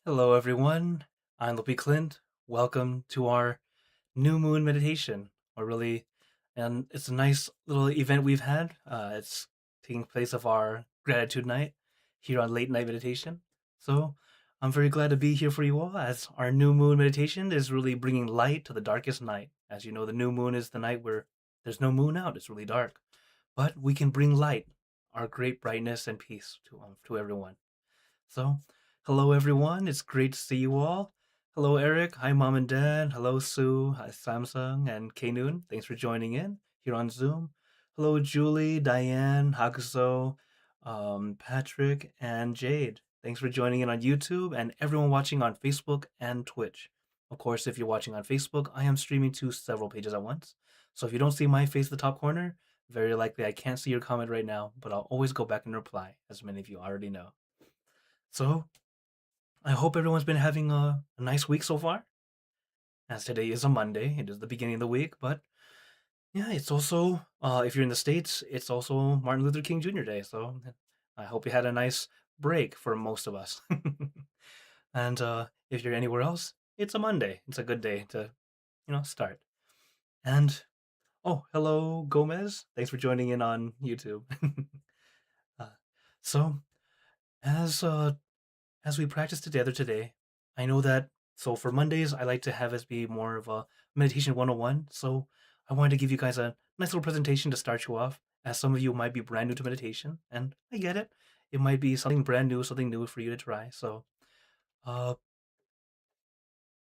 Hello, everyone. I'm Lopi Clint. Welcome to our new moon meditation. And it's a nice little event we've had. It's taking place of our gratitude night here on Late Night Meditation. So I'm very glad to be here for you all as our new moon meditation is really bringing light to the darkest night. As you know, the new moon is the night where there's no moon out, it's really dark. But we can bring light, our great brightness and peace to everyone. So, hello everyone. It's great to see you all. Hello, Eric. Hi, Mom and Dad. Hello, Sue. Hi, Samsung and K-Noon. Thanks for joining in here on Zoom. Hello, Julie, Diane, Hakuso, Patrick, and Jade. Thanks for joining in on YouTube and everyone watching on Facebook and Twitch. Of course, if you're watching on Facebook, I am streaming to several pages at once. So if you don't see my face in the top corner, very likely I can't see your comment right now, but I'll always go back and reply, as many of you already know. So, I hope everyone's been having a nice week so far. As today is a Monday, it is the beginning of the week, but yeah, it's also, if you're in the States, it's also Martin Luther King Jr. Day. So I hope you had a nice break for most of us. And if you're anywhere else, it's a Monday. It's a good day to, start. And oh, hello, Gomez. Thanks for joining in on YouTube. uh, so, as as we practice together today, I know that so for Mondays, I like to have this be more of a meditation 101. So I wanted to give you guys a nice little presentation to start you off, as some of you might be brand new to meditation, and I get it. It might be something brand new, something new for you to try. So uh,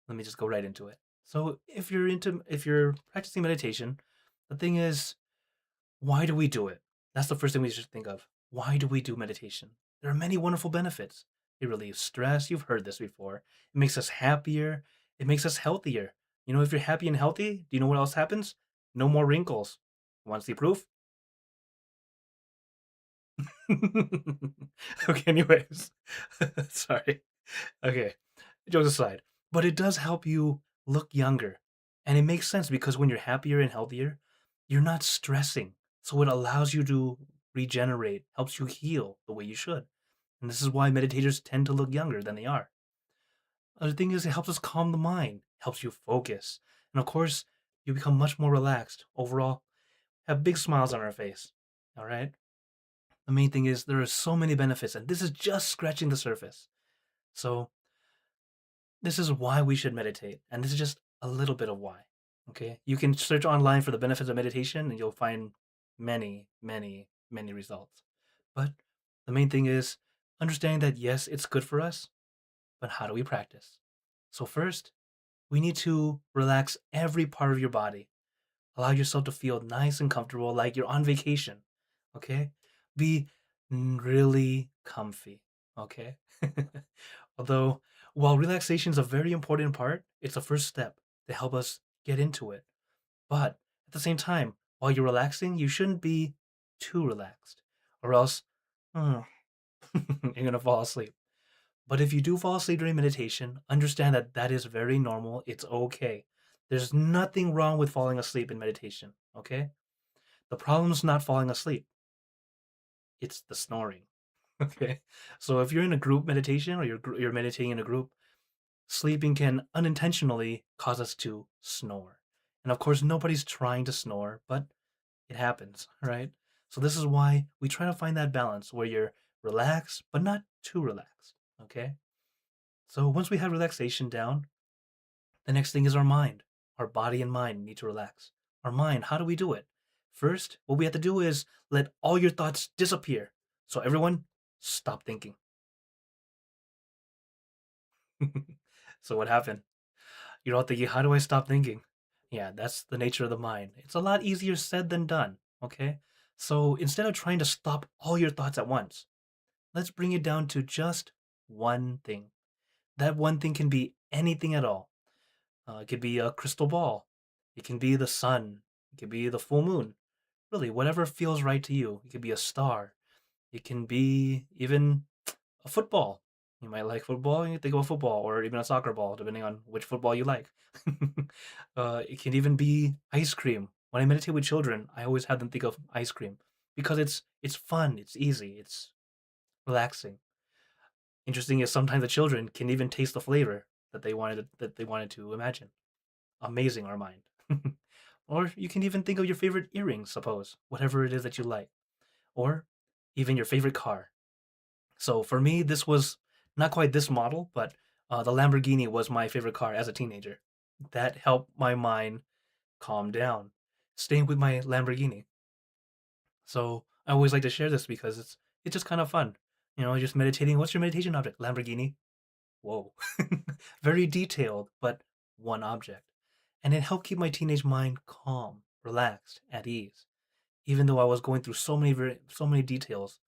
let me just go right into it. So if you're practicing meditation, the thing is, why do we do it? That's the first thing we should think of. Why do we do meditation? There are many wonderful benefits. It relieves stress. You've heard this before. It makes us happier. It makes us healthier. You know, if you're happy and healthy, do you know what else happens? No more wrinkles. Want to see proof? Okay, anyways. Sorry. Okay, jokes aside. But it does help you look younger. And it makes sense because when you're happier and healthier, you're not stressing. So it allows you to regenerate, helps you heal the way you should. And this is why meditators tend to look younger than they are. The thing is, it helps us calm the mind, helps you focus. And of course, you become much more relaxed. Overall, have big smiles on our face. All right? The main thing is, there are so many benefits, and this is just scratching the surface. So, this is why we should meditate. And this is just a little bit of why. Okay? You can search online for the benefits of meditation, and you'll find many, many, many results. But the main thing is understanding that yes, it's good for us, but how do we practice? So, first, we need to relax every part of your body. Allow yourself to feel nice and comfortable like you're on vacation. Okay? Be really comfy. Okay? Although, while relaxation is a very important part, it's a first step to help us get into it. But at the same time, while you're relaxing, you shouldn't be too relaxed, or else you're going to fall asleep. But if you do fall asleep during meditation, understand that that is very normal. It's okay. There's nothing wrong with falling asleep in meditation, okay? The problem is not falling asleep, it's the snoring, okay? So if you're in a group meditation or you're meditating in a group, sleeping can unintentionally cause us to snore. And of course, nobody's trying to snore, but it happens, right? So this is why we try to find that balance where you're relaxed, but not too relaxed, okay? So once we have relaxation down, the next thing is our mind. Our body and mind need to relax. Our mind, how do we do it? First, what we have to do is let all your thoughts disappear. So everyone, stop thinking. So what happened? You're all thinking, how do I stop thinking? Yeah, that's the nature of the mind. It's a lot easier said than done, okay? So instead of trying to stop all your thoughts at once, let's bring it down to just one thing. That one thing can be anything at all. It could be a crystal ball. It can be the sun. It could be the full moon. Really, whatever feels right to you. It could be a star. It can be even a football. You might like football, you think of a football, or even a soccer ball, depending on which football you like. It can even be ice cream. When I meditate with children, I always have them think of ice cream because it's fun, it's easy, it's relaxing. Interesting is sometimes the children can even taste the flavor that they wanted to imagine. Amazing our mind. Or you can even think of your favorite earrings, suppose, whatever it is that you like, or even your favorite car. So for me, this was not quite this model, but the Lamborghini was my favorite car as a teenager. That helped my mind calm down, staying with my Lamborghini. So I always like to share this because it's just kind of fun. Just meditating. What's your meditation object? Lamborghini. Whoa. Very detailed, but one object. And it helped keep my teenage mind calm, relaxed, at ease, even though I was going through so many details.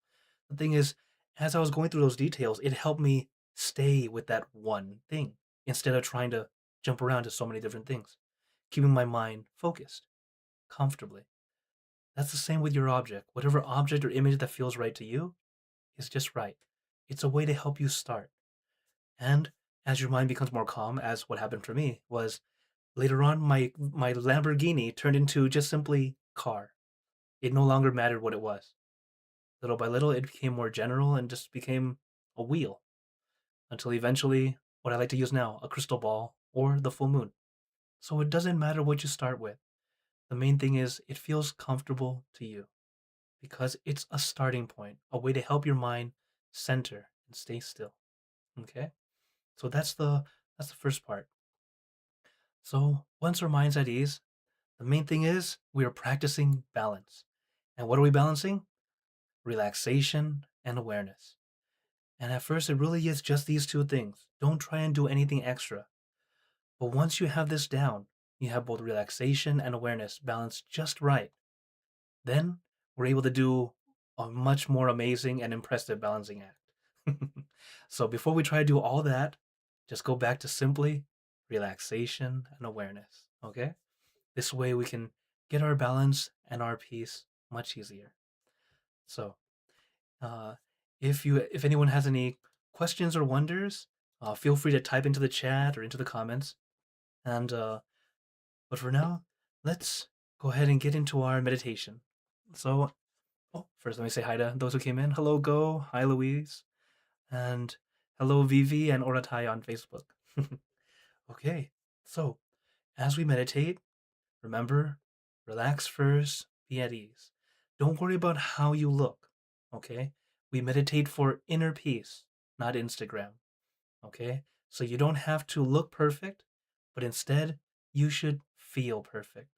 The thing is, as I was going through those details, it helped me stay with that one thing instead of trying to jump around to so many different things, keeping my mind focused comfortably. That's the same with your object. Whatever object or image that feels right to you is just right. It's a way to help you start. And as your mind becomes more calm, as what happened for me was later on, my Lamborghini turned into just simply car. It no longer mattered what it was. Little by little, it became more general and just became a wheel until eventually, what I like to use now, a crystal ball or the full moon. So it doesn't matter what you start with. The main thing is it feels comfortable to you because it's a starting point, a way to help your mind center and stay still. Okay? So that's the first part. So once our mind's at ease, the main thing is we are practicing balance. And what are we balancing? Relaxation and awareness. And at first, it really is just these two things. Don't try and do anything extra. But once you have this down, you have both relaxation and awareness balanced just right. Then we're able to do a much more amazing and impressive balancing act. So before we try to do all that, just go back to simply relaxation and awareness. Okay? This way we can get our balance and our peace much easier. So, uh, if anyone has any questions or wonders, feel free to type into the chat or into the comments. And but for now, let's go ahead and get into our meditation. So, first let me say hi to those who came in. Hello, Go. Hi, Louise. And hello, Vivi and Oratai on Facebook. Okay, so as we meditate, remember, relax first, be at ease. Don't worry about how you look, okay? We meditate for inner peace, not Instagram, okay? So you don't have to look perfect, but instead, you should feel perfect,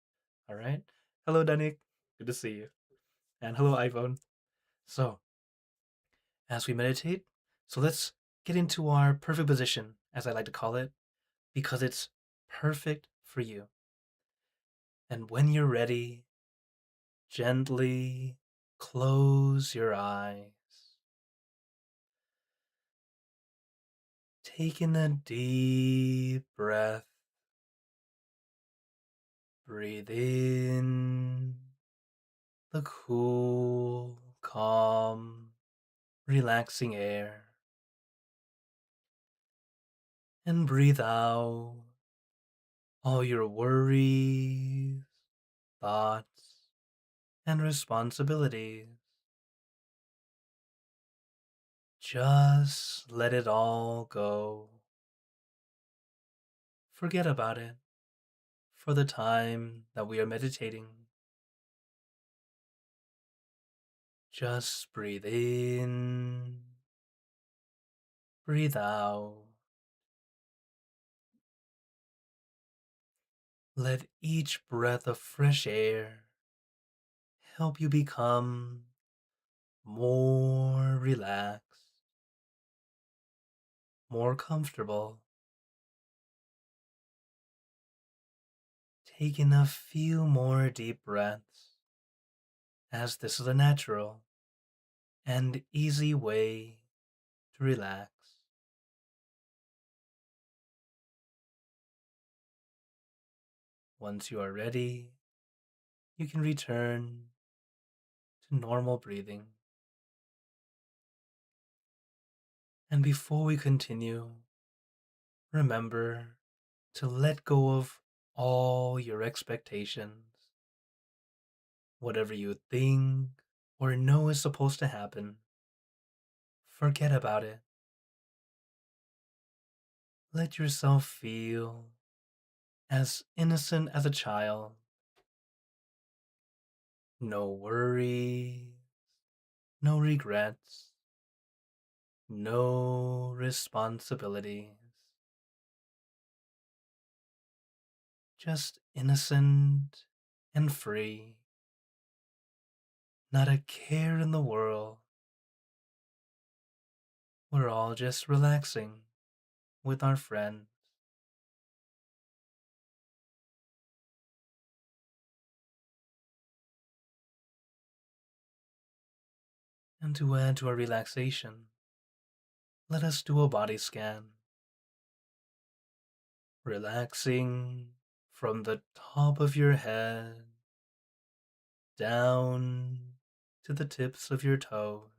all right? Hello, Danik. Good to see you. And hello, iPhone. So, as we meditate, so let's get into our perfect position, as I like to call it, because it's perfect for you. And when you're ready, gently close your eyes. Take in a deep breath. Breathe in the cool, calm, relaxing air. And breathe out all your worries, thoughts, and responsibilities. Just let it all go. Forget about it for the time that we are meditating. Just breathe in, breathe out. Let each breath of fresh air help you become more relaxed, more comfortable. Take in a few more deep breaths, as this is a natural and easy way to relax. Once you are ready, you can return to normal breathing. And before we continue, remember to let go of all your expectations. Whatever you think or know is supposed to happen, forget about it. Let yourself feel as innocent as a child. No worries, no regrets, no responsibilities. Just innocent and free. Not a care in the world. We're all just relaxing with our friends. And to add to our relaxation, let us do a body scan. Relaxing from the top of your head down to the tips of your toes.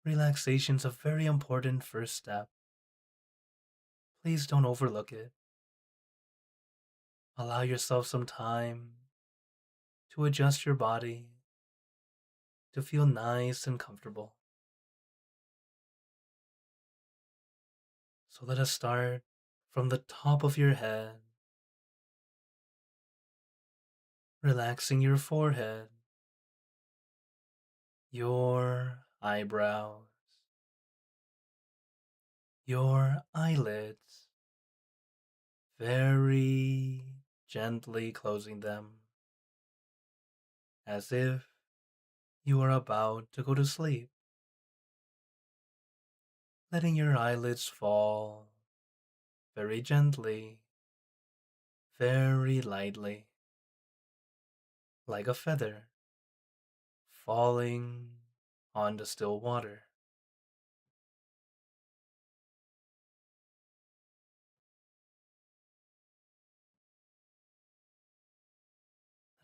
Relaxation's a very important first step. Please don't overlook it. Allow yourself some time to adjust your body to feel nice and comfortable. So let us start from the top of your head, relaxing your forehead, your eyebrows, your eyelids, very gently closing them as if you are about to go to sleep, letting your eyelids fall very gently, very lightly, like a feather falling onto still water.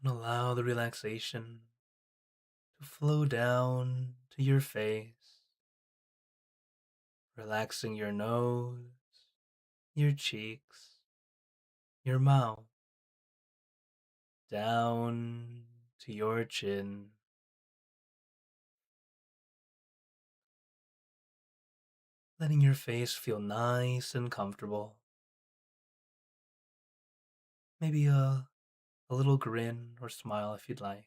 And allow the relaxation to flow down to your face, relaxing your nose, your cheeks, your mouth, down to your chin, letting your face feel nice and comfortable. Maybe a little grin or smile if you'd like,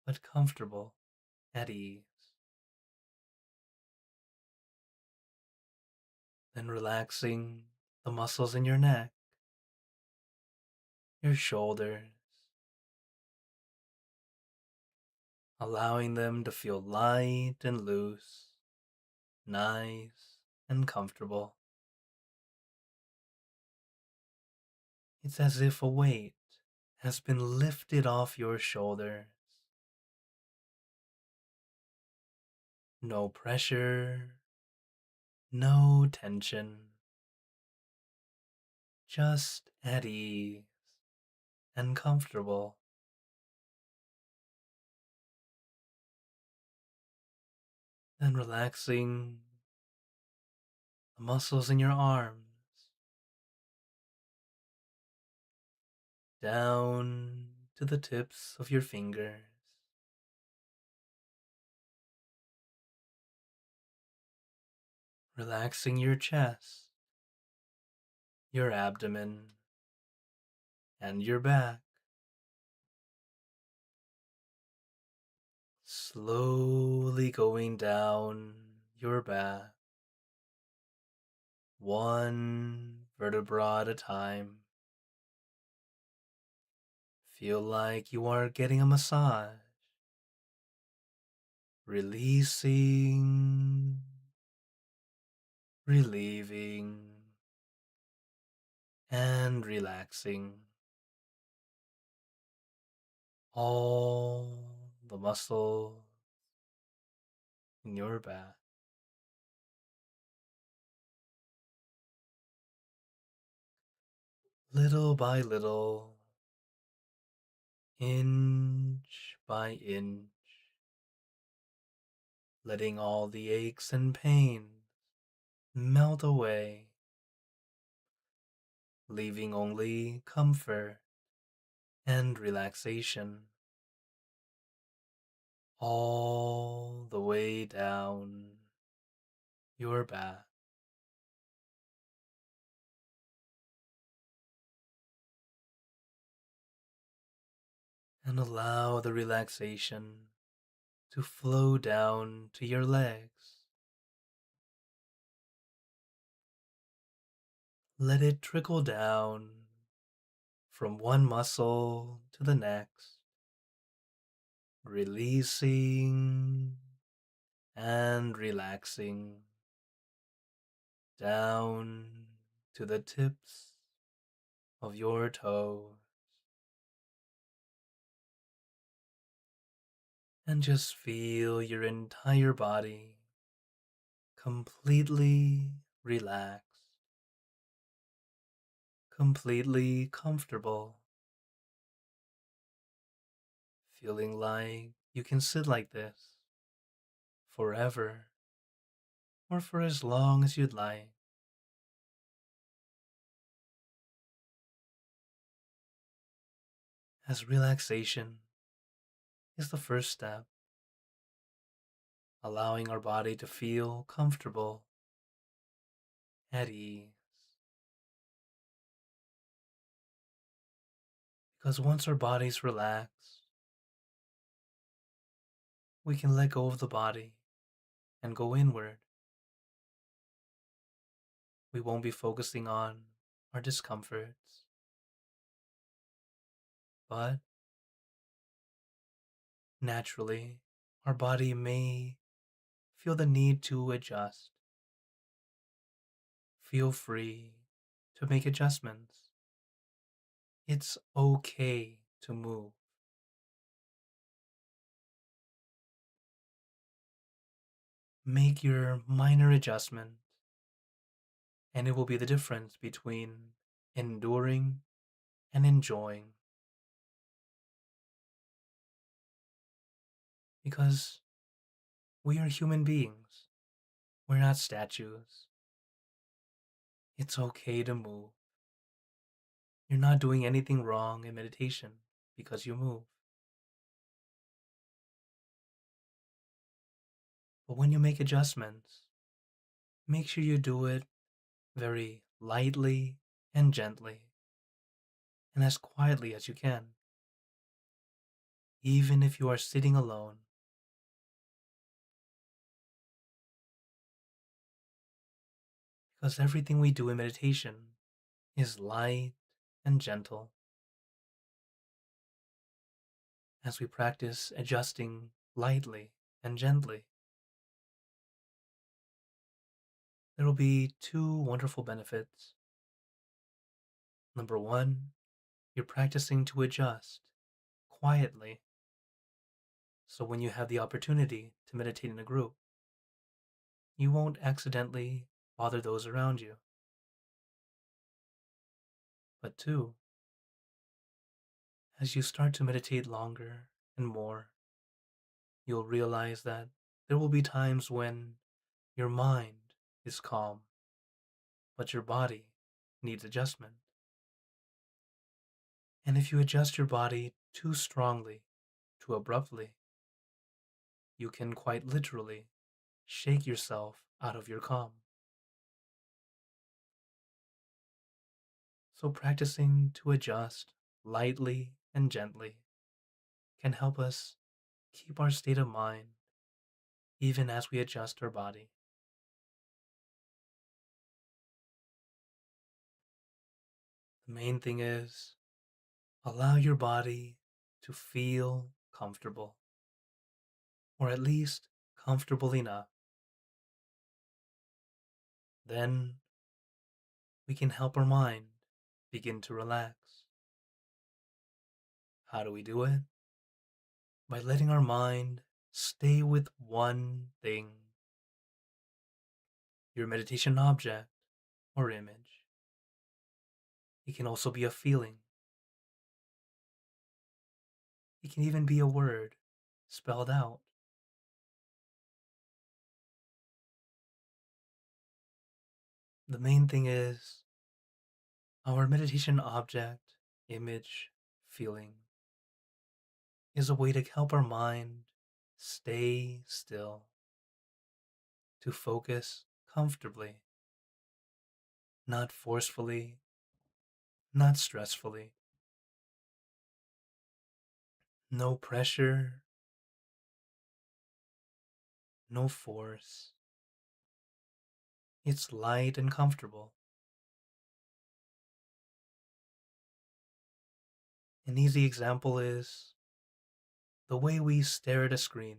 but comfortable, at ease. Then relaxing the muscles in your neck, your shoulders, allowing them to feel light and loose, nice and comfortable. It's as if a weight has been lifted off your shoulders. No pressure, no tension, just at ease and comfortable. Then relaxing the muscles in your arms, down to the tips of your fingers. Relaxing your chest, your abdomen, and your back. Slowly going down your back, one vertebra at a time. Feel like you are getting a massage, releasing, relieving, and relaxing all the muscles in your back. Little by little, inch by inch, letting all the aches and pains melt away, leaving only comfort and relaxation all the way down your back. And allow the relaxation to flow down to your legs. Let it trickle down from one muscle to the next, releasing and relaxing down to the tips of your toes. And just feel your entire body completely relaxed, completely comfortable, feeling like you can sit like this forever or for as long as you'd like. As relaxation is the first step, allowing our body to feel comfortable, at ease. Because once our bodies relax, we can let go of the body and go inward. We won't be focusing on our discomforts, but naturally, our body may feel the need to adjust. Feel free to make adjustments. It's okay to move. Make your minor adjustment, and it will be the difference between enduring and enjoying. Because we are human beings, we're not statues. It's okay to move. You're not doing anything wrong in meditation because you move. But when you make adjustments, make sure you do it very lightly and gently, and as quietly as you can. Even if you are sitting alone, because everything we do in meditation is light and gentle. As we practice adjusting lightly and gently, there will be two wonderful benefits. Number one, you're practicing to adjust quietly, so when you have the opportunity to meditate in a group, you won't accidentally bother those around you. But two, as you start to meditate longer and more, you'll realize that there will be times when your mind is calm, but your body needs adjustment. And if you adjust your body too strongly, too abruptly, you can quite literally shake yourself out of your calm. So practicing to adjust lightly and gently can help us keep our state of mind even as we adjust our body. The main thing is allow your body to feel comfortable, or at least comfortable enough. Then we can help our mind begin to relax. How do we do it? By letting our mind stay with one thing, your meditation object or image. It can also be a feeling. It can even be a word spelled out. The main thing is our meditation object, image, feeling is a way to help our mind stay still, to focus comfortably, not forcefully, not stressfully. No pressure, no force. It's light and comfortable. An easy example is the way we stare at a screen,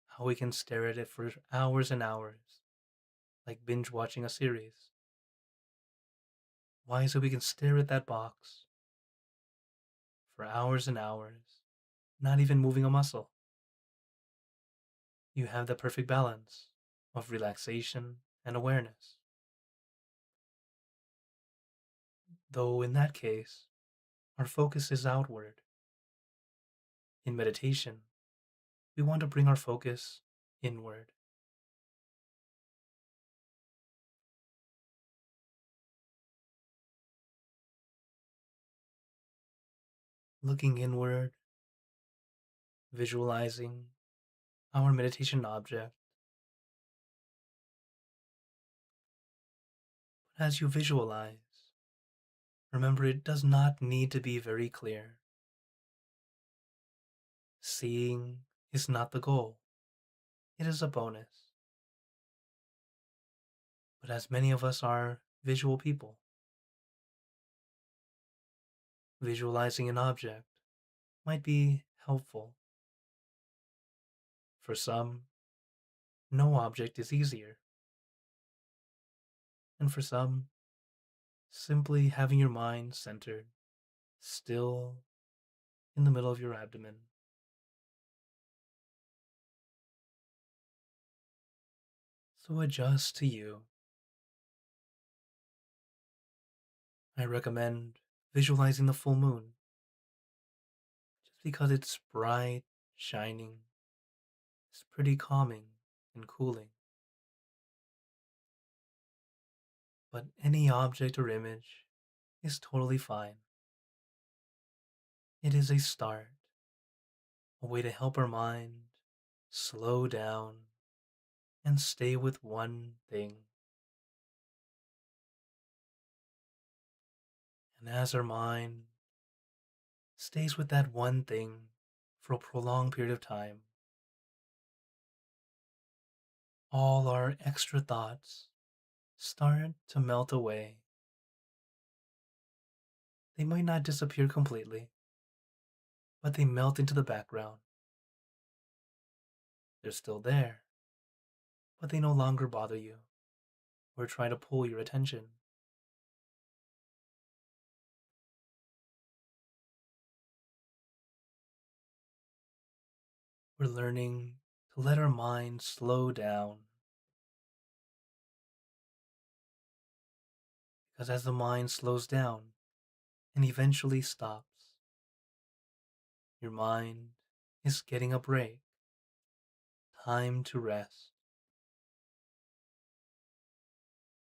how we can stare at it for hours and hours, like binge watching a series. Why? So we can stare at that box for hours and hours, not even moving a muscle. You have the perfect balance of relaxation and awareness. Though in that case, our focus is outward. In meditation, we want to bring our focus inward. Looking inward, visualizing our meditation object. But as you visualize, remember it does not need to be very clear. Seeing is not the goal, it is a bonus. But as many of us are visual people, visualizing an object might be helpful. For some, no object is easier. And for some, simply having your mind centered, still in the middle of your abdomen. So adjust to you. I recommend visualizing the full moon, just because it's bright, shining, it's pretty calming and cooling. But any object or image is totally fine. It is a start, a way to help our mind slow down and stay with one thing. And as our mind stays with that one thing for a prolonged period of time, all our extra thoughts start to melt away. They might not disappear completely, but they melt into the background. They're still there, but they no longer bother you or try to pull your attention. We're learning to let our mind slow down, because as the mind slows down and eventually stops, your mind is getting a break, time to rest.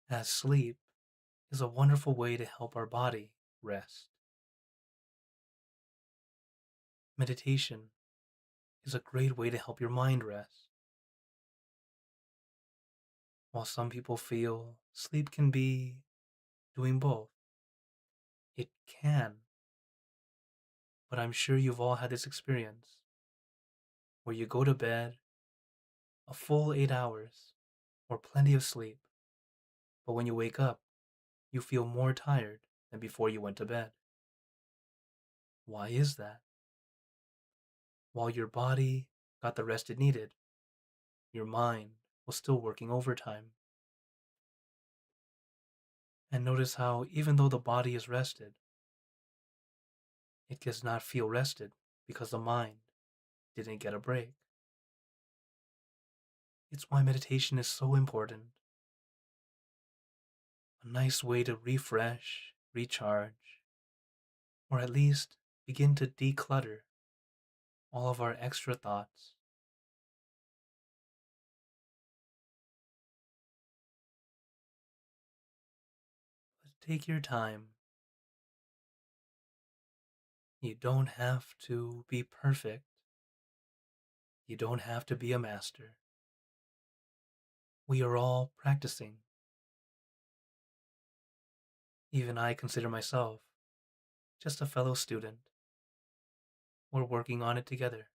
As sleep is a wonderful way to help our body rest. Meditation is a great way to help your mind rest. While some people feel sleep can be doing both, it can. But I'm sure you've all had this experience where you go to bed a full 8 hours or plenty of sleep, but when you wake up, you feel more tired than before you went to bed. Why is that? While your body got the rest it needed, your mind was still working overtime. And notice how, even though the body is rested, it does not feel rested because the mind didn't get a break. It's why meditation is so important. A nice way to refresh, recharge, or at least begin to declutter all of our extra thoughts. But take your time. You don't have to be perfect. You don't have to be a master. We are all practicing. Even I consider myself just a fellow student. We're working on it together,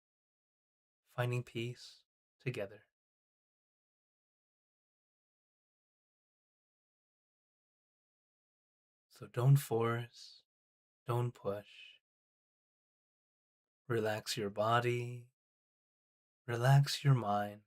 finding peace together. So don't force, don't push. Relax your body, relax your mind.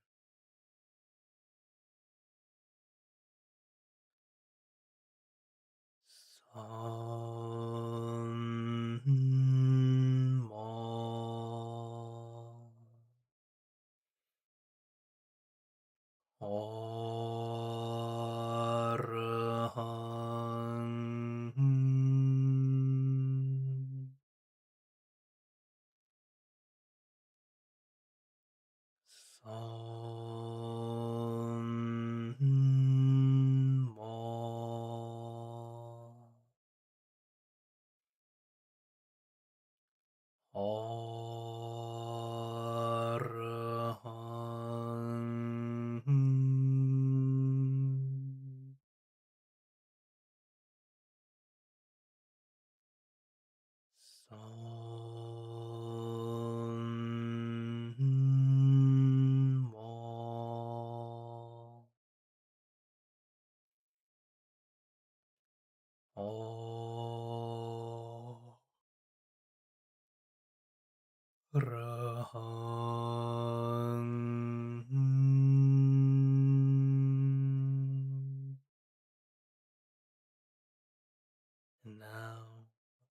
And now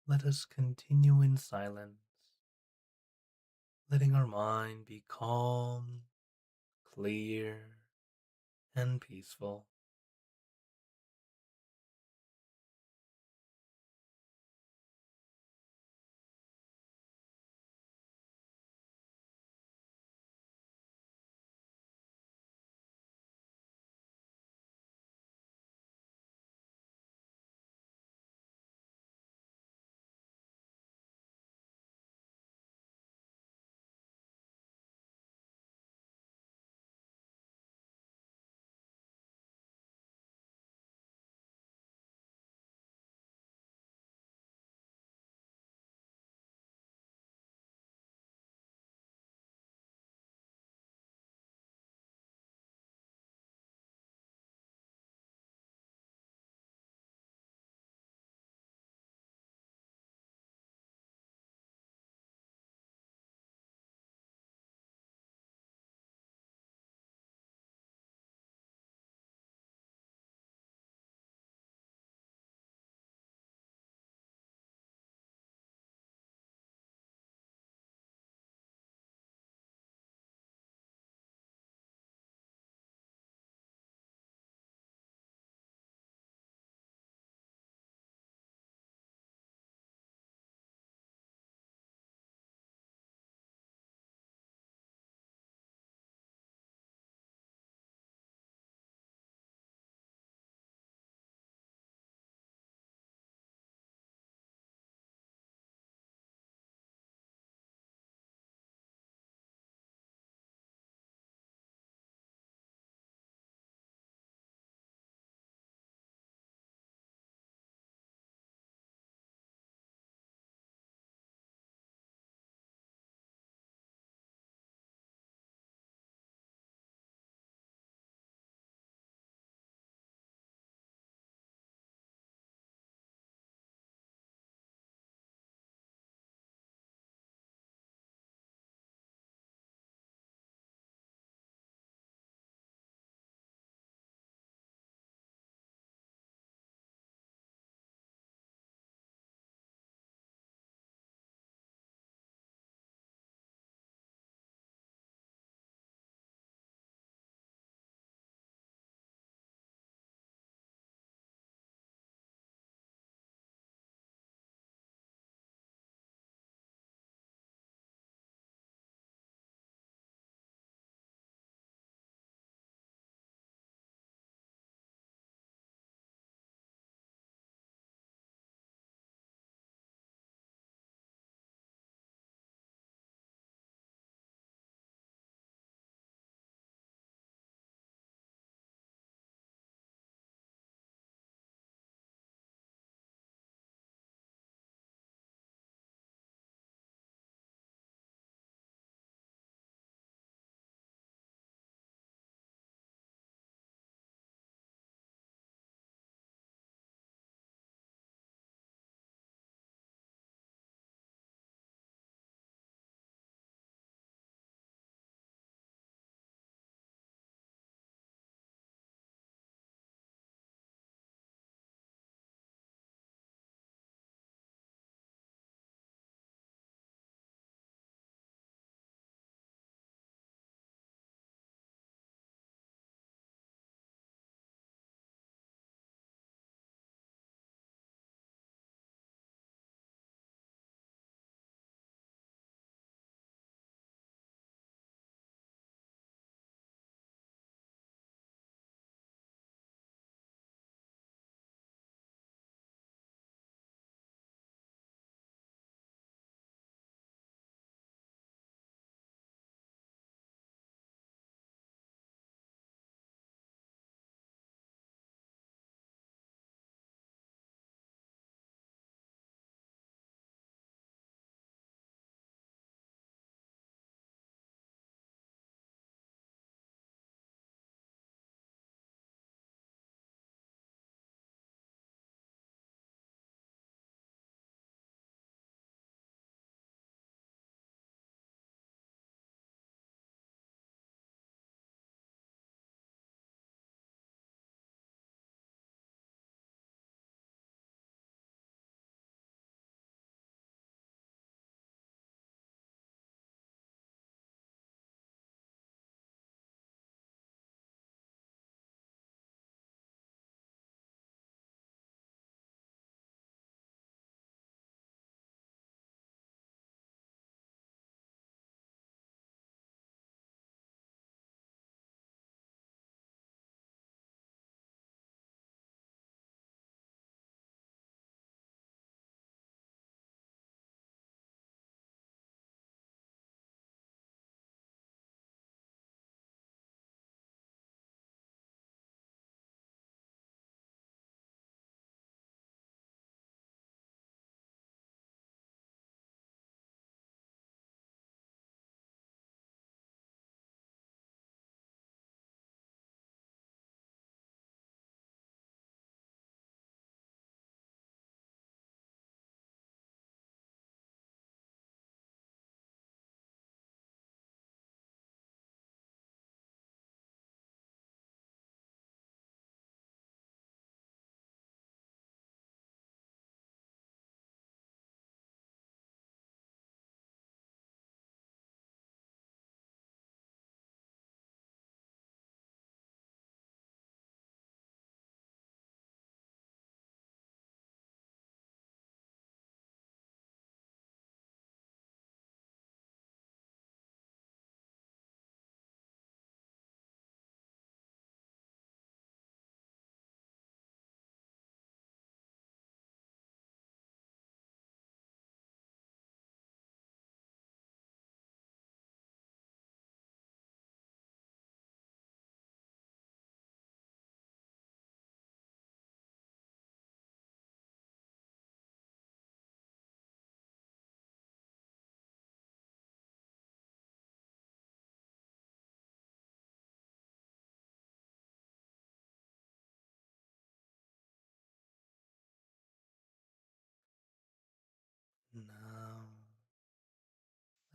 let us continue in silence, letting our mind be calm, clear, and peaceful.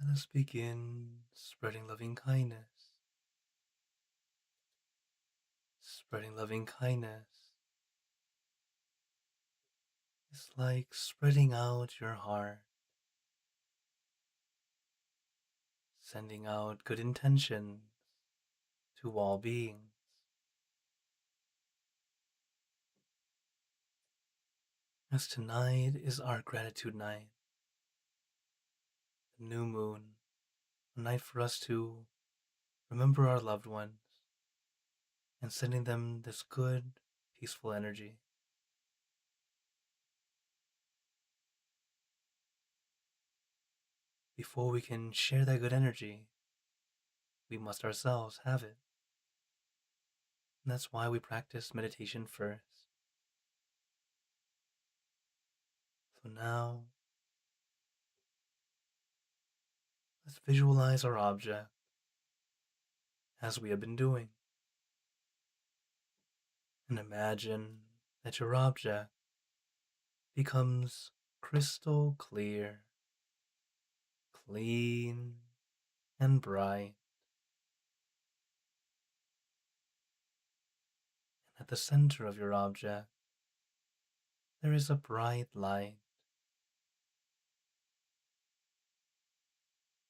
Let us begin spreading loving kindness. Spreading loving kindness is like spreading out your heart, sending out good intentions to all beings. As tonight is our gratitude night, the new moon, a night for us to remember our loved ones and sending them this good, peaceful energy. Before we can share that good energy, we must ourselves have it. And that's why we practice meditation first. So now, let's visualize our object as we have been doing. And imagine that your object becomes crystal clear, clean, and bright. And at the center of your object, there is a bright light.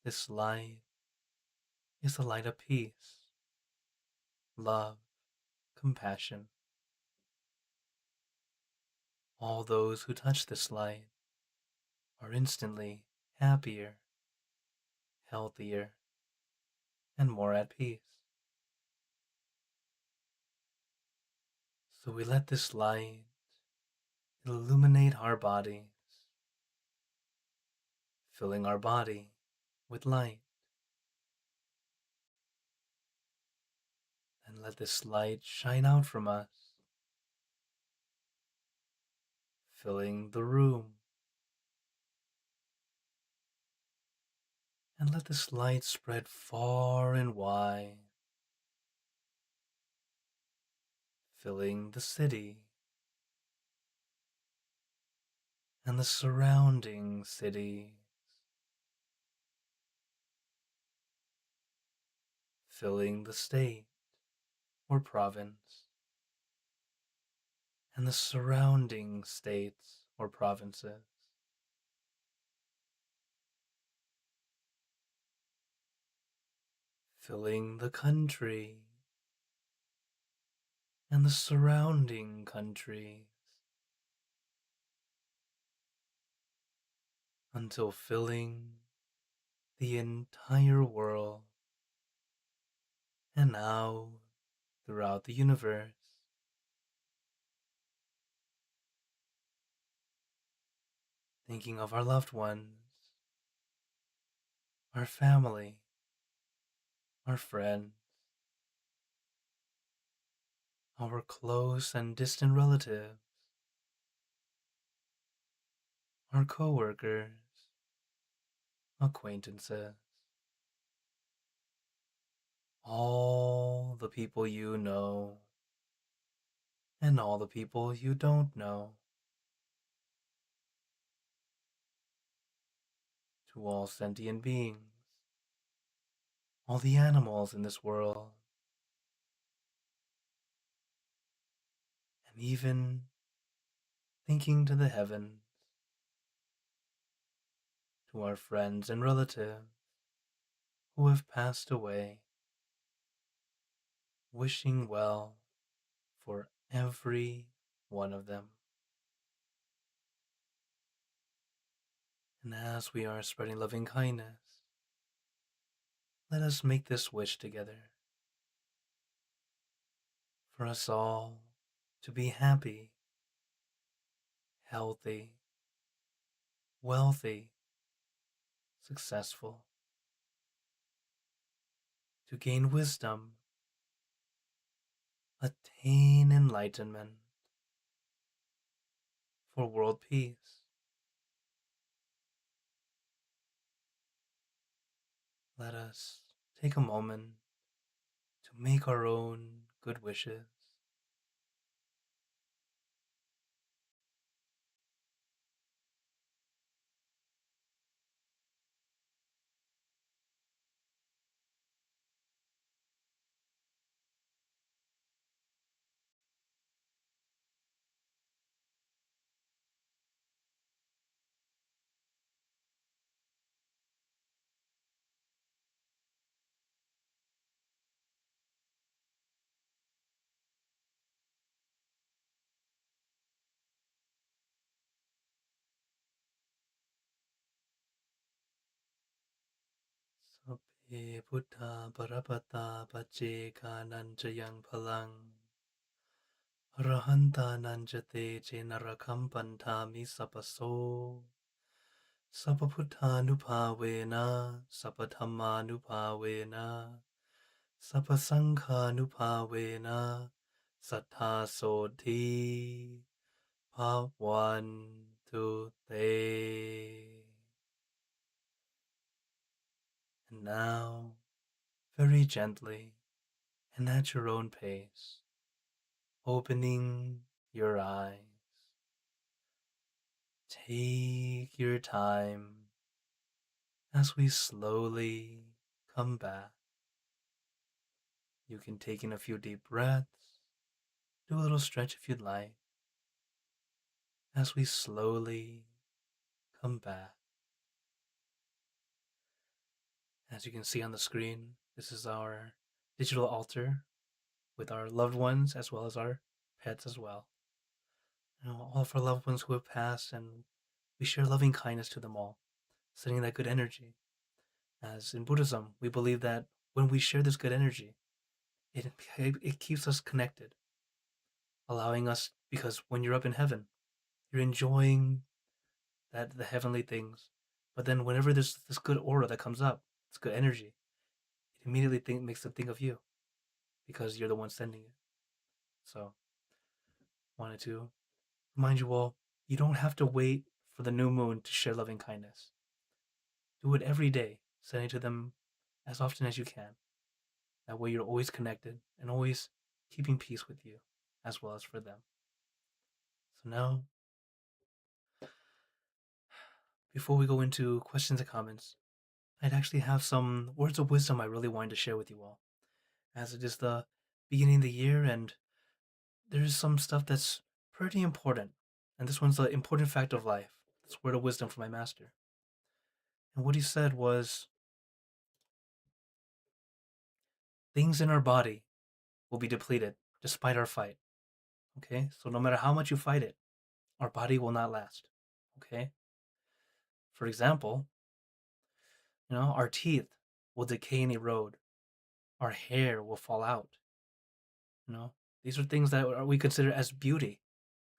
This light is the light of peace, love, compassion. All those who touch this light are instantly happier, healthier, and more at peace. So we let this light illuminate our bodies, filling our body with light. And let this light shine out from us, filling the room. And let this light spread far and wide, filling the city and the surrounding cities, filling the state or province and the surrounding states or provinces, filling the country and the surrounding countries, until filling the entire world and now throughout the universe. Thinking of our loved ones, our family, our friends, our close and distant relatives, our coworkers, acquaintances, all the people you know, and all the people you don't know, to all sentient beings, all the animals in this world, and even thinking to the heavens, to our friends and relatives who have passed away, wishing well for every one of them. And as we are spreading loving kindness, let us make this wish together for us all to be happy, healthy, wealthy, successful, to gain wisdom, attain enlightenment, for world peace. Let us take a moment to make our own good wishes. พุทธาปรปตาปัจเจกานันจะยังพลังอรหันตานันจะเตเจนรคัมปันธามิสัพพโสสัพพพุทธานุภาเวนะสัพพธรรมานุภาเวนะสัพพสังฆานุภาเวนะสัทธาโสธีภาวันตุเต And now, very gently and at your own pace, opening your eyes. Take your time as we slowly come back. You can take in a few deep breaths, do a little stretch if you'd like, as we slowly come back. As you can see on the screen, this is our digital altar with our loved ones as well as our pets as well. All of our loved ones who have passed, and we share loving kindness to them all, sending that good energy. As in Buddhism, we believe that when we share this good energy, it keeps us connected, allowing us, because when you're up in heaven, you're enjoying the heavenly things. But then whenever there's this good aura that comes up, this good energy, it immediately makes them think of you because you're the one sending it. So, wanted to remind you all, you don't have to wait for the new moon to share loving kindness. Do it every day, sending to them as often as you can. That way you're always connected and always keeping peace with you as well as for them. So now, before we go into questions and comments, I'd actually have some words of wisdom I really wanted to share with you all. As it is the beginning of the year and there's some stuff that's pretty important. And this one's the important fact of life. This word of wisdom from my master. And what he said was, things in our body will be depleted despite our fight. Okay? So no matter how much you fight it, our body will not last. Okay? For example, our teeth will decay and erode. Our hair will fall out. These are things that we consider as beauty,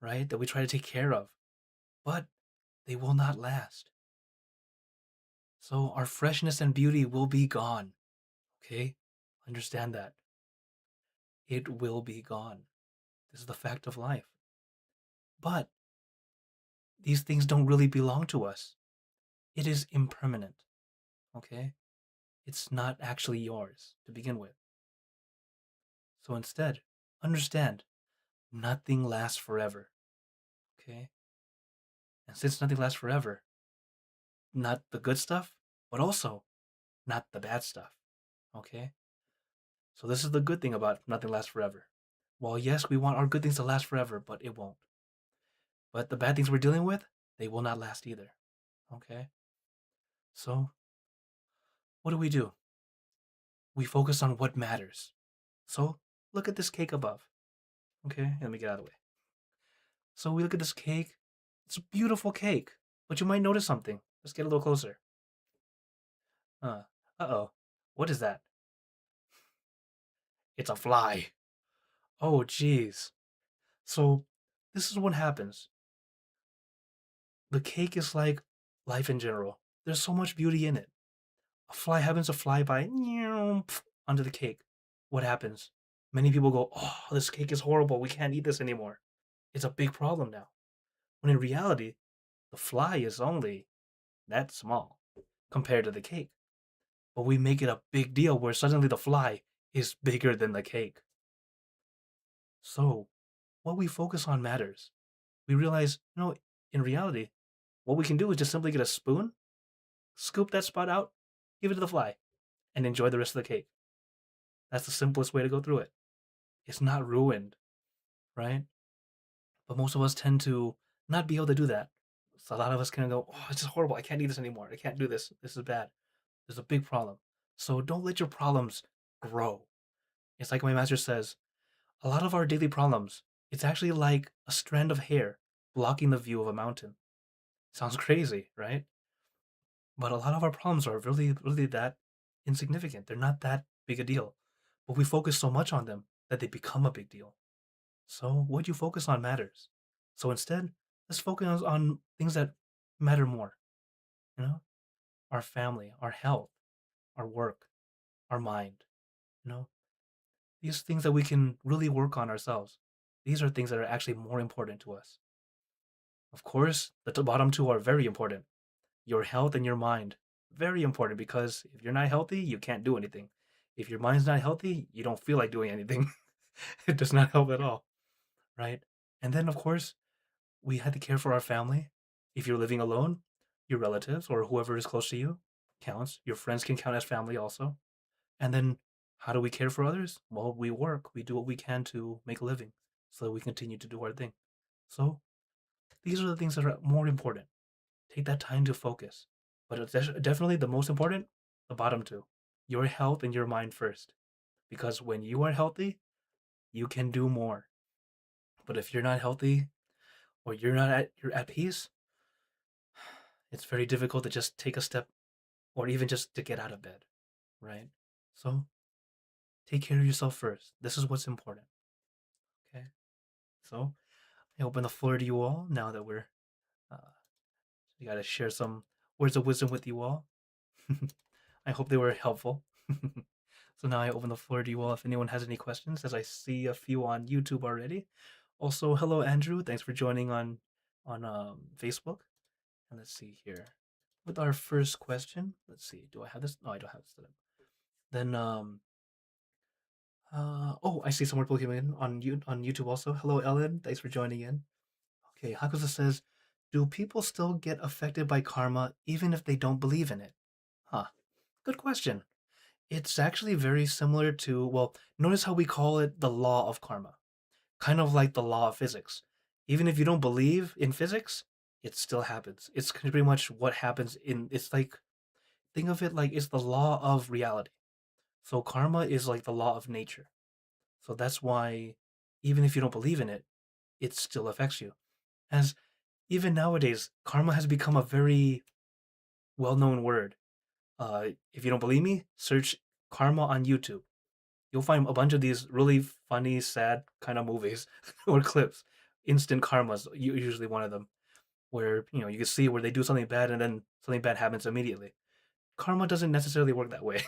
right? That we try to take care of. But they will not last. So our freshness and beauty will be gone. Okay? Understand that. It will be gone. This is the fact of life. But these things don't really belong to us. It is impermanent. Okay? It's not actually yours to begin with. So instead, understand, nothing lasts forever. Okay? And since nothing lasts forever, not the good stuff, but also not the bad stuff. Okay? So this is the good thing about nothing lasts forever. While yes, we want our good things to last forever, but it won't. But the bad things we're dealing with, they will not last either. Okay? So, what do? We focus on what matters. So, look at this cake above. Okay? Let me get out of the way. So, we look at this cake. It's a beautiful cake. But you might notice something. Let's get a little closer. Uh-oh. What is that? It's a fly. Oh, jeez. So, this is what happens. The cake is like life in general. There's so much beauty in it. A fly happens to fly by onto the cake. What happens? Many people go, oh, this cake is horrible. We can't eat this anymore. It's a big problem now. When in reality, the fly is only that small compared to the cake. But we make it a big deal where suddenly the fly is bigger than the cake. So, what we focus on matters. We realize, in reality, what we can do is just simply get a spoon, scoop that spot out, give it to the fly, and enjoy the rest of the cake. That's the simplest way to go through it. It's not ruined, right? But most of us tend to not be able to do that. So a lot of us can go, oh, it's just horrible. I can't eat this anymore. I can't do this. This is bad. There's a big problem. So don't let your problems grow. It's like my master says, a lot of our daily problems, it's actually like a strand of hair blocking the view of a mountain. Sounds crazy, right? But a lot of our problems are really, really that insignificant. They're not that big a deal. But we focus so much on them that they become a big deal. So what you focus on matters. So instead, let's focus on things that matter more. You know, our family, our health, our work, our mind. You know, these things that we can really work on ourselves. These are things that are actually more important to us. Of course, the bottom two are very important. Your health and your mind, very important, because if you're not healthy, you can't do anything. If your mind's not healthy, you don't feel like doing anything. It does not help at all, right? And then, of course, we had to care for our family. If you're living alone, your relatives or whoever is close to you counts. Your friends can count as family also. And then, how do we care for others? Well, we work, we do what we can to make a living so that we continue to do our thing. So, these are the things that are more important. Take that time to focus. But it's definitely the most important, the bottom two, your health and your mind first. Because when you are healthy, you can do more. But if you're not healthy or you're at peace, it's very difficult to just take a step or even just to get out of bed, right? So take care of yourself first. This is what's important. Okay. So I open the floor to you all now that uh, we got to share some words of wisdom with you all. I hope they were helpful. So now I open the floor to you all if anyone has any questions, as I see a few on YouTube already. Also, hello Andrew, thanks for joining on Facebook. And let's see here. With our first question, let's see. Do I have this? No, I don't have this. Then oh, I see some more people coming in on YouTube also. Hello Ellen, thanks for joining in. Okay, Hakusa says, do people still get affected by karma even if they don't believe in it? Huh. Good question. It's actually very similar to, well, notice how we call it the law of karma, kind of like the law of physics. Even if you don't believe in physics, it still happens. It's pretty much what happens it's like, think of it like it's the law of reality. So karma is like the law of nature. So that's why, even if you don't believe in it, it still affects you. As even nowadays, karma has become a very well known word. If you don't believe me, search karma on YouTube. You'll find a bunch of these really funny, sad kind of movies or clips. Instant karma's usually one of them, where you can see where they do something bad and then something bad happens immediately. Karma doesn't necessarily work that way.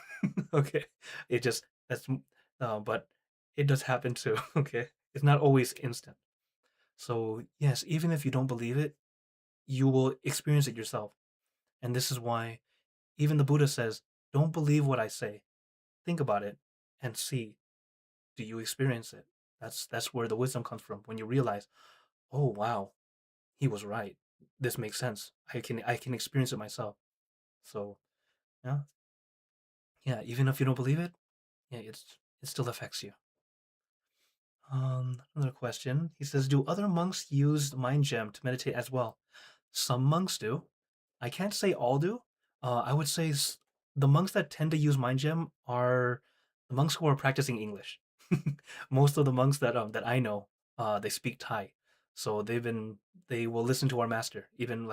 Okay, it just that's but it does happen too. Okay, it's not always instant. So yes, even if you don't believe it, you will experience it yourself. And this is why even the Buddha says, "Don't believe what I say. Think about it and see, do you experience it?" That's where the wisdom comes from. When you realize, "Oh wow, he was right. This makes sense. I can experience it myself." So yeah, yeah. Even if you don't believe it, yeah, it still affects you. Another question. He says, "Do other monks use mind gem to meditate as well?" Some monks do. I can't say all do. I would say the monks that tend to use mind gem are the monks who are practicing English. Most of the monks that I know, they speak Thai, so they will listen to our master. Even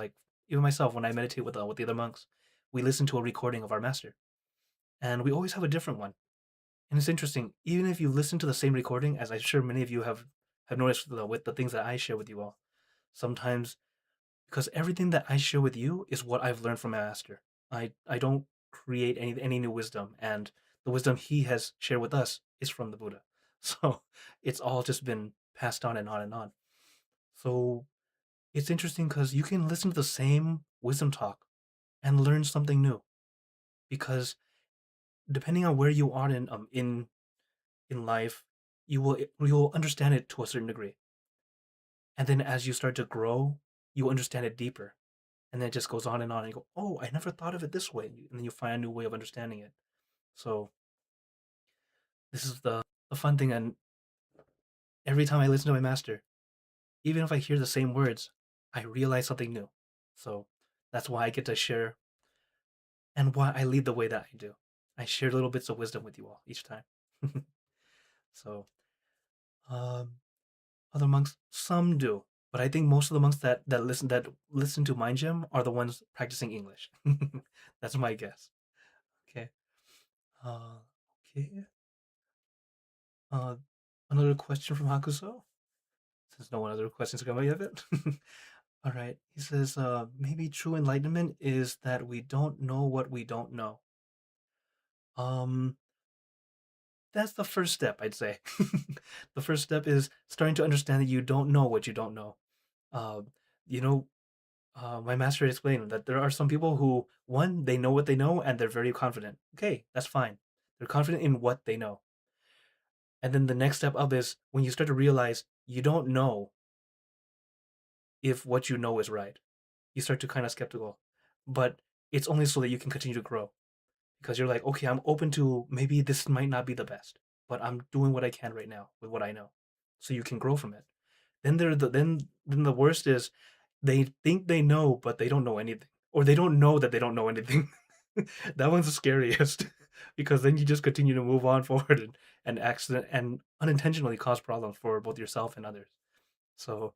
myself, when I meditate with the other monks, we listen to a recording of our master, and we always have a different one. And it's interesting, even if you listen to the same recording, as I'm sure many of you have noticed with the things that I share with you all, sometimes because everything that I share with you is what I've learned from my master. I don't create any new wisdom, and the wisdom he has shared with us is from the Buddha. So it's all just been passed on and on and on. So it's interesting because you can listen to the same wisdom talk and learn something new. Because depending on where you are in life, you will understand it to a certain degree. And then as you start to grow, you understand it deeper. And then it just goes on and you go, oh, I never thought of it this way. And then you find a new way of understanding it. So this is the fun thing. And every time I listen to my master, even if I hear the same words, I realize something new. So that's why I get to share and why I lead the way that I do. I share little bits of wisdom with you all each time. So um, other monks, some do, but I think most of the monks that listen to Mind Gem are the ones practicing English. That's my guess. Okay. Uh, okay. Uh, Another question from Hakuso. Since no one other questions come up yet. All right. He says, maybe true enlightenment is that we don't know what we don't know. Um, that's the first step, I'd say. The first step is starting to understand that you don't know what you don't know. Uh, you know, my master explained that there are some people who, one, they know what they know and they're very confident. Okay, that's fine. They're confident in what they know. And then the next step up is when you start to realize you don't know if what you know is right. You start to kind of skeptical, but it's only so that you can continue to grow because you're like, okay, I'm open to maybe this might not be the best, but I'm doing what I can right now with what I know, so you can grow from it. Then the worst is they think they know, but they don't know anything, or they don't know that they don't know anything. That one's the scariest because then you just continue to move on forward and accident and unintentionally cause problems for both yourself and others. So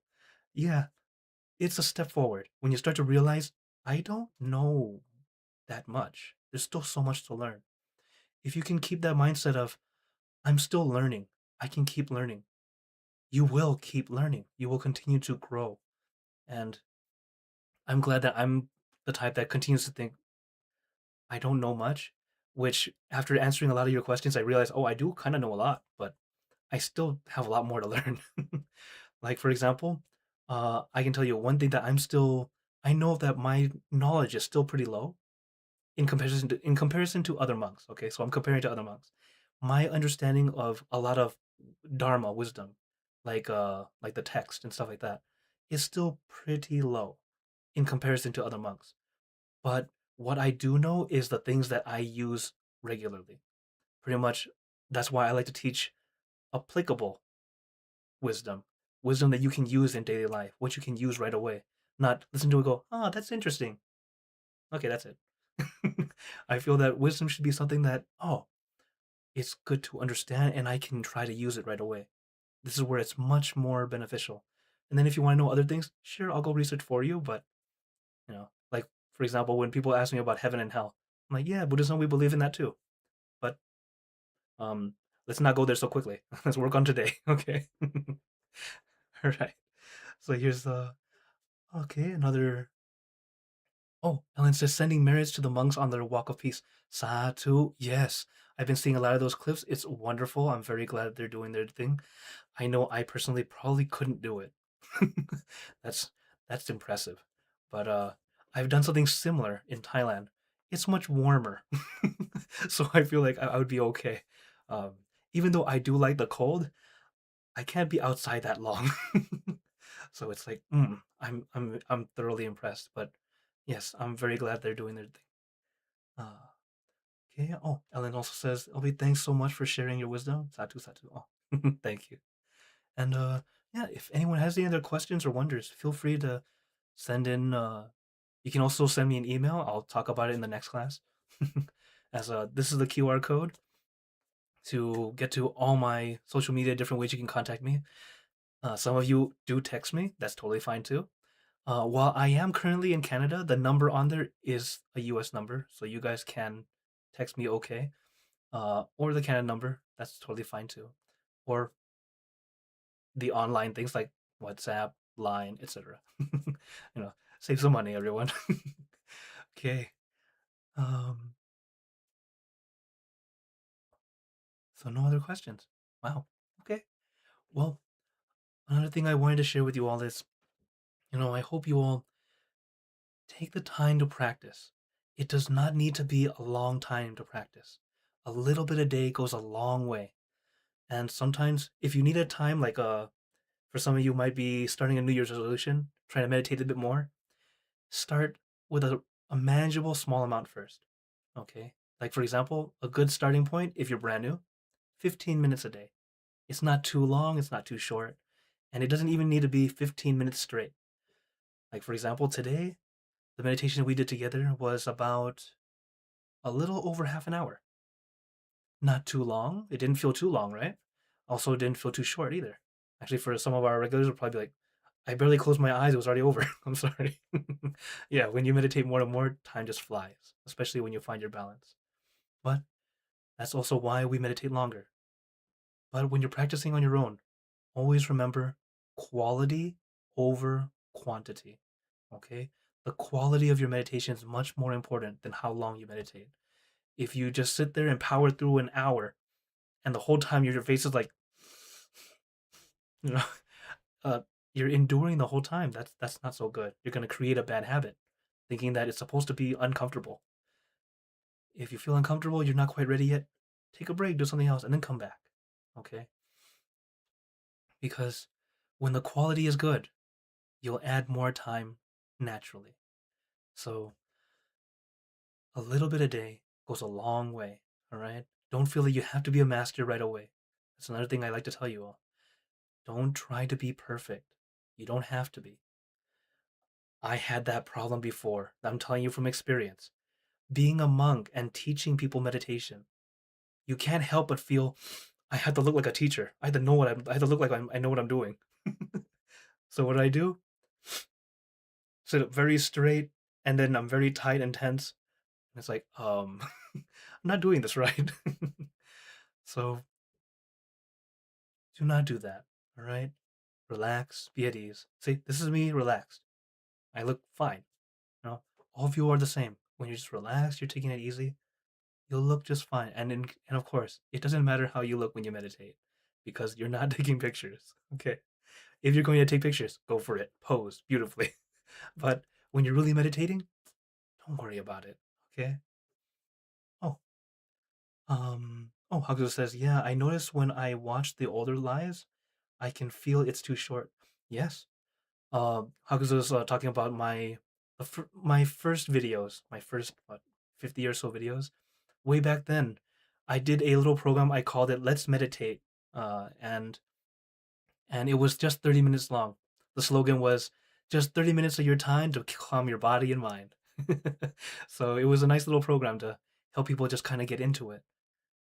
yeah, it's a step forward when you start to realize I don't know that much. There's still so much to learn. If you can keep that mindset of I'm still learning, I can keep learning. You will keep learning. You will continue to grow. And I'm glad that I'm the type that continues to think I don't know much, which after answering a lot of your questions, I realized, oh, I do kind of know a lot, but I still have a lot more to learn. Like, for example, I can tell you one thing that I know that my knowledge is still pretty low in comparison to other monks. Okay, so I'm comparing to other monks. My understanding of a lot of dharma wisdom, like the text and stuff like that, is still pretty low in comparison to other monks. But what I do know is the things that I use regularly. Pretty much, that's why I like to teach applicable wisdom, wisdom that you can use in daily life, what you can use right away. Not listen to it, go, oh, that's interesting. Okay, that's it. I feel that wisdom should be something that, oh, it's good to understand and I can try to use it right away. This is where it's much more beneficial. And then if you want to know other things, sure, I'll go research for you. But, like, for example, when people ask me about heaven and hell, I'm like, yeah, Buddhism, we believe in that too. But um, let's not go there so quickly. Let's work on today. Okay. All right. So here's okay, another. Oh, Ellen says sending merits to the monks on their walk of peace. Satu. Yes. I've been seeing a lot of those clips. It's wonderful. I'm very glad they're doing their thing. I know I personally probably couldn't do it. that's that's impressive. But I've done something similar in Thailand. It's much warmer. So I feel like I would be okay. Um, Even though I do like the cold, I can't be outside that long. So it's like, I'm thoroughly impressed. But yes, I'm very glad they're doing their thing. Uh, okay. Oh, Ellen also says, Obi, thanks so much for sharing your wisdom. Satu Satu. Oh, thank you. And yeah, if anyone has any other questions or wonders, feel free to send in. You can also send me an email. I'll talk about it in the next class. As this is the QR code to get to all my social media, different ways you can contact me. Some of you do text me. That's totally fine too. While I am currently in Canada, the number on there is a US number, so you guys can text me okay. Or the Canada number, that's totally fine too. Or the online things like WhatsApp, Line, etc. Save some money, everyone. Okay. Um, so no other questions. Wow. Okay. Well, another thing I wanted to share with you all is, I hope you all take the time to practice. It does not need to be a long time to practice. A little bit a day goes a long way. And sometimes if you need a time, like for some of you might be starting a New Year's resolution, trying to meditate a bit more, start with a manageable small amount first. Okay? Like for example, a good starting point if you're brand new, 15 minutes a day. It's not too long, it's not too short, and it doesn't even need to be 15 minutes straight. Like for example, today, the meditation we did together was about a little over half an hour. Not too long. It didn't feel too long, right? Also, it didn't feel too short either. Actually, for some of our regulars, would probably be like, I barely closed my eyes, it was already over. I'm sorry. Yeah, when you meditate more and more, time just flies, especially when you find your balance. But That's also why we meditate longer. But when you're practicing on your own, always remember quality over quantity. Okay? The quality of your meditation is much more important than how long you meditate. If you just sit there and power through an hour and the whole time your face is like, you know, uh, you're enduring the whole time. That's not so good. You're gonna create a bad habit, thinking that it's supposed to be uncomfortable. If you feel uncomfortable, you're not quite ready yet. Take a break, do something else, and then come back. Okay? Because when the quality is good, you'll add more time naturally. So a little bit a day goes a long way. All right? Don't feel that you have to be a master right away. That's another thing I like to tell you all. Don't try to be perfect. You don't have to be. I had that problem before. I'm telling you from experience. Being a monk and teaching people meditation, you can't help but feel I had to look like a teacher. I had to look like I know what I'm doing. So what do? Sit up very straight, and then I'm very tight and tense. And it's like, I'm not doing this right. So do not do that. All right, relax, be at ease. See, this is me relaxed. I look fine. You know, all of you are the same. When you're just relaxed, you're taking it easy. You'll look just fine. And of course, it doesn't matter how you look when you meditate because you're not taking pictures. Okay. If you're going to take pictures, go for it. Pose beautifully. But when you're really meditating, don't worry about it. Okay? Oh, Hakuto says, yeah, I noticed when I watch the older lives, I can feel it's too short. Yes. Hakuto's talking about my first videos, my first what 50 or so videos. Way back then, I did a little program. I called it "Let's Meditate," and it was just 30 minutes long. The slogan was just 30 minutes of your time to calm your body and mind. So it was a nice little program to help people just kind of get into it.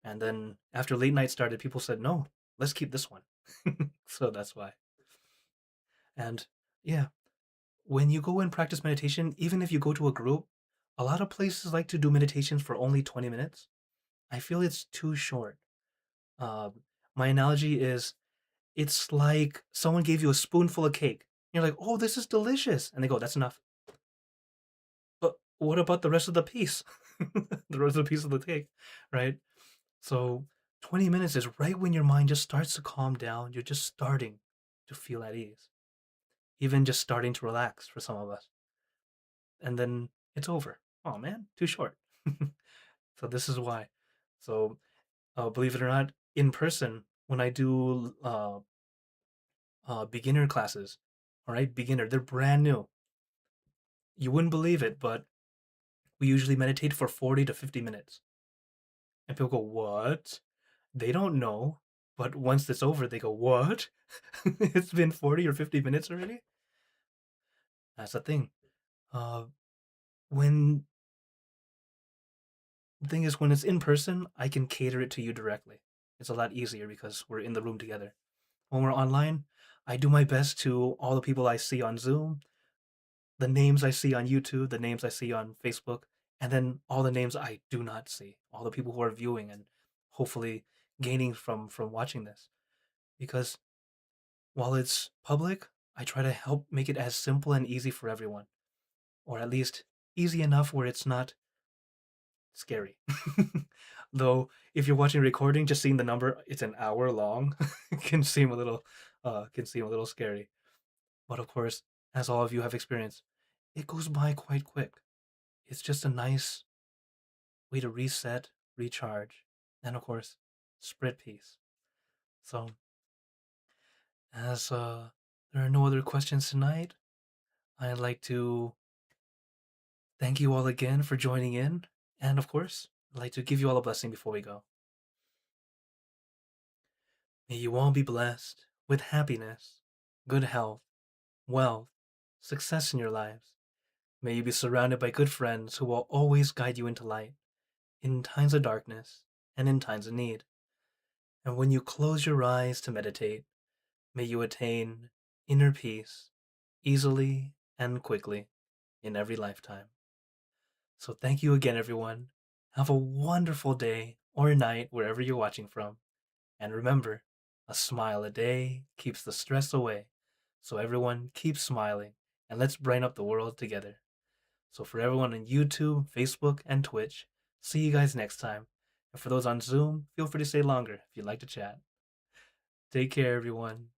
And then after late night started, people said, no, let's keep this one. So that's why. And yeah, when you go and practice meditation, even if you go to a group, a lot of places like to do meditations for only 20 minutes. I feel it's too short. Um, my analogy is it's like someone gave you a spoonful of cake. You're like, oh, this is delicious. And they go, that's enough. But what about the rest of the piece? The rest of the piece of the cake, right? So 20 minutes is right when your mind just starts to calm down. You're just starting to feel at ease, even just starting to relax for some of us. And then it's over. Oh man, too short. So this is why. So believe it or not, in person, when I do beginner classes, all right, beginner, they're brand new. You wouldn't believe it, but we usually meditate for 40 to 50 minutes. And people go, what? They don't know. But once it's over, they go, what? It's been 40 or 50 minutes already? That's the thing. Uh, when the thing is, when it's in person, I can cater it to you directly. It's a lot easier because we're in the room together. When we're online, I do my best to all the people I see on Zoom, the names I see on YouTube, the names I see on Facebook, and then all the names I do not see, all the people who are viewing and hopefully gaining from watching this. Because while it's public, I try to help make it as simple and easy for everyone, or at least easy enough where it's not scary. Though if you're watching a recording, just seeing the number, it's an hour long, can seem a little scary. But of course, as all of you have experienced, it goes by quite quick. It's just a nice way to reset, recharge, and of course, spread peace. So, as there are no other questions tonight, I'd like to thank you all again for joining in, and of course, I'd like to give you all a blessing before we go. May you all be blessed with happiness, good health, wealth, success in your lives. May you be surrounded by good friends who will always guide you into light in times of darkness and in times of need. And when you close your eyes to meditate, may you attain inner peace easily and quickly in every lifetime. So thank you again, everyone. Have a wonderful day or night, wherever you're watching from. And remember, a smile a day keeps the stress away. So everyone keep smiling and let's brighten up the world together. So for everyone on YouTube, Facebook, and Twitch, see you guys next time. And for those on Zoom, feel free to stay longer if you'd like to chat. Take care, everyone.